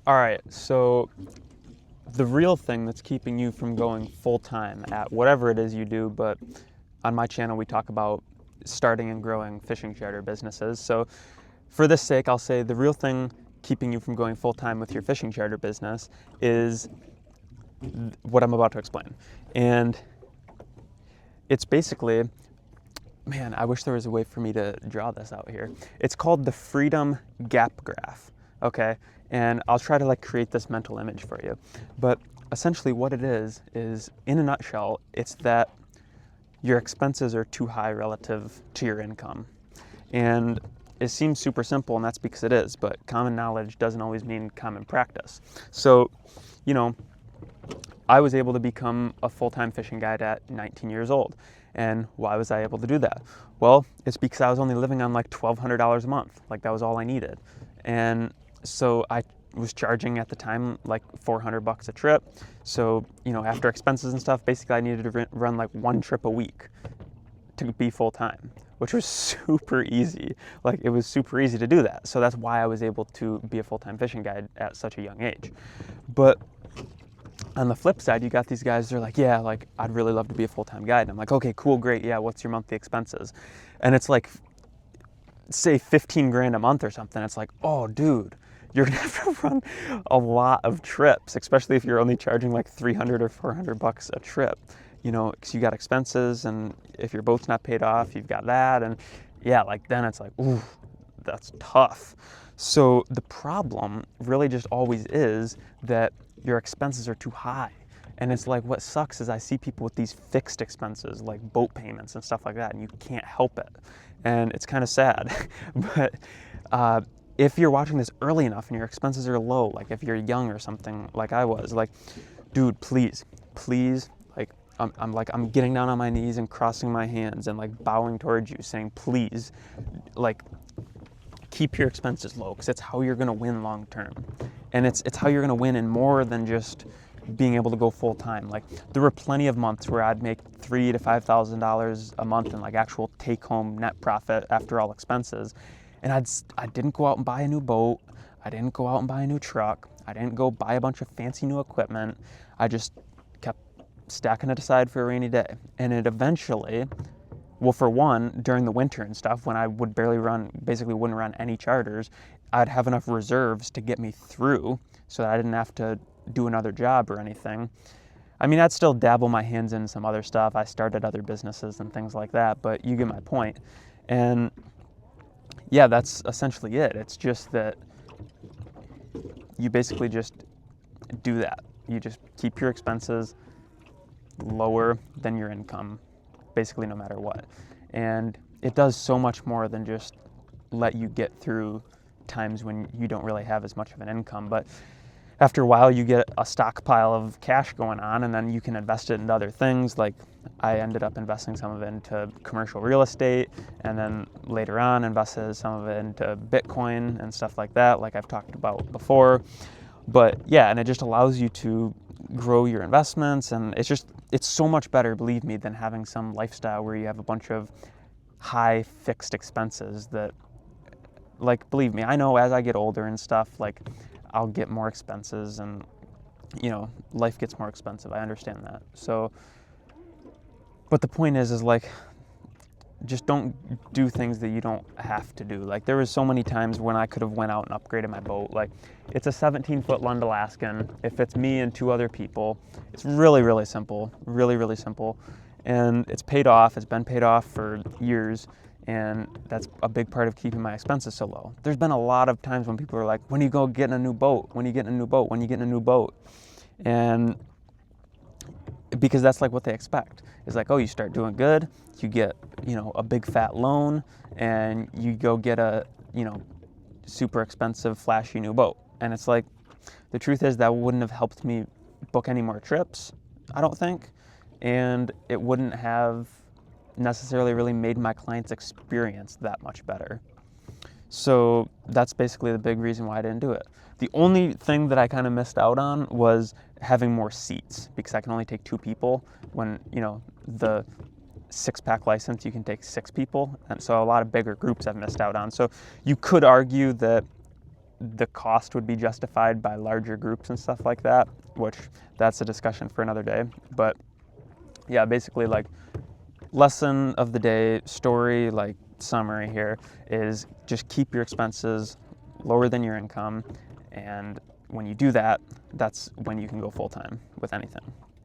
All right, so the real thing that's keeping you from going full-time at whatever it is you do, but on my channel we talk about starting and growing fishing charter businesses. So for this sake, I'll say the real thing keeping you from going full-time with your fishing charter business is what I'm about to explain. And it's basically, man, I wish there was a way for me to draw this out here. It's called the freedom gap graph, okay? And I'll try to create this mental image for you. But essentially what it is in a nutshell, it's that your expenses are too high relative to your income. And it seems super simple, and that's because it is, but common knowledge doesn't always mean common practice. So, I was able to become a full-time fishing guide at 19 years old. And why was I able to do that? Well, it's because I was only living on $1,200 a month. That was all I needed. And so I was charging at the time $400 a trip. So, after expenses and stuff, basically I needed to run one trip a week to be full-time, which was super easy. It was super easy to do that. So that's why I was able to be a full-time fishing guide at such a young age. But on the flip side, you got these guys, they're yeah, I'd really love to be a full-time guide. And I'm okay, cool, great, yeah, what's your monthly expenses? And it's say 15 grand a month or something. It's oh, dude, you're gonna have to run a lot of trips, especially if you're only charging $300 or $400 a trip, because you got expenses, and if your boat's not paid off, you've got that, and yeah, then it's ooh, that's tough. So the problem really just always is that your expenses are too high. And it's what sucks is I see people with these fixed expenses, like boat payments and stuff like that, and you can't help it. And it's kind of sad. But if you're watching this early enough and your expenses are low, if you're young or something like I was, dude, please, I'm getting down on my knees and crossing my hands and bowing towards you, saying, please, keep your expenses low, because it's how you're going to win long term. And it's how you're going to win in more than just being able to go full time. There were plenty of months where I'd make $3,000 to $5,000 a month in actual take home net profit after all expenses. And I didn't go out and buy a new boat. I didn't go out and buy a new truck. I didn't go buy a bunch of fancy new equipment. I just kept stacking it aside for a rainy day. And it eventually, well, for one, during the winter and stuff, when I would basically wouldn't run any charters, I'd have enough reserves to get me through so that I didn't have to do another job or anything. I mean, I'd still dabble my hands in some other stuff. I started other businesses and things like that, but you get my point. And yeah, that's essentially it. It's just that you basically just do that. You just keep your expenses lower than your income, basically no matter what. And it does so much more than just let you get through times when you don't really have as much of an income. But after a while, you get a stockpile of cash going on, and then you can invest it into other things. I ended up investing some of it into commercial real estate, and then later on invested some of it into Bitcoin and stuff like that, like I've talked about before. But yeah, and it just allows you to grow your investments, and it's so much better, believe me, than having some lifestyle where you have a bunch of high fixed expenses that, believe me, I know as I get older and stuff, I'll get more expenses, and life gets more expensive. I understand that. So, but the point is just don't do things that you don't have to do. There was so many times when I could have went out and upgraded my boat. It's a 17-foot Lund Alaskan. It fits me and 2 other people. It's really, really simple. Really, really simple. And it's paid off. It's been paid off for years. And that's a big part of keeping my expenses so low. There's been a lot of times when people are when are you going to get a new boat? When are you getting a new boat? When are you getting a new boat? And because that's what they expect. It's oh, you start doing good, you get, a big fat loan, and you go get a, super expensive, flashy new boat. And it's the truth is that wouldn't have helped me book any more trips, I don't think. And it wouldn't have necessarily really made my client's experience that much better. So that's basically the big reason why I didn't do it. The only thing that I kind of missed out on was having more seats, because I can only take 2 people when, the 6-pack license, you can take 6 people. And so a lot of bigger groups I've missed out on. So you could argue that the cost would be justified by larger groups and stuff like that, which that's a discussion for another day. But yeah, basically, like, lesson of the day, story, like, summary here is just keep your expenses lower than your income, and when you do that, that's when you can go full-time with anything.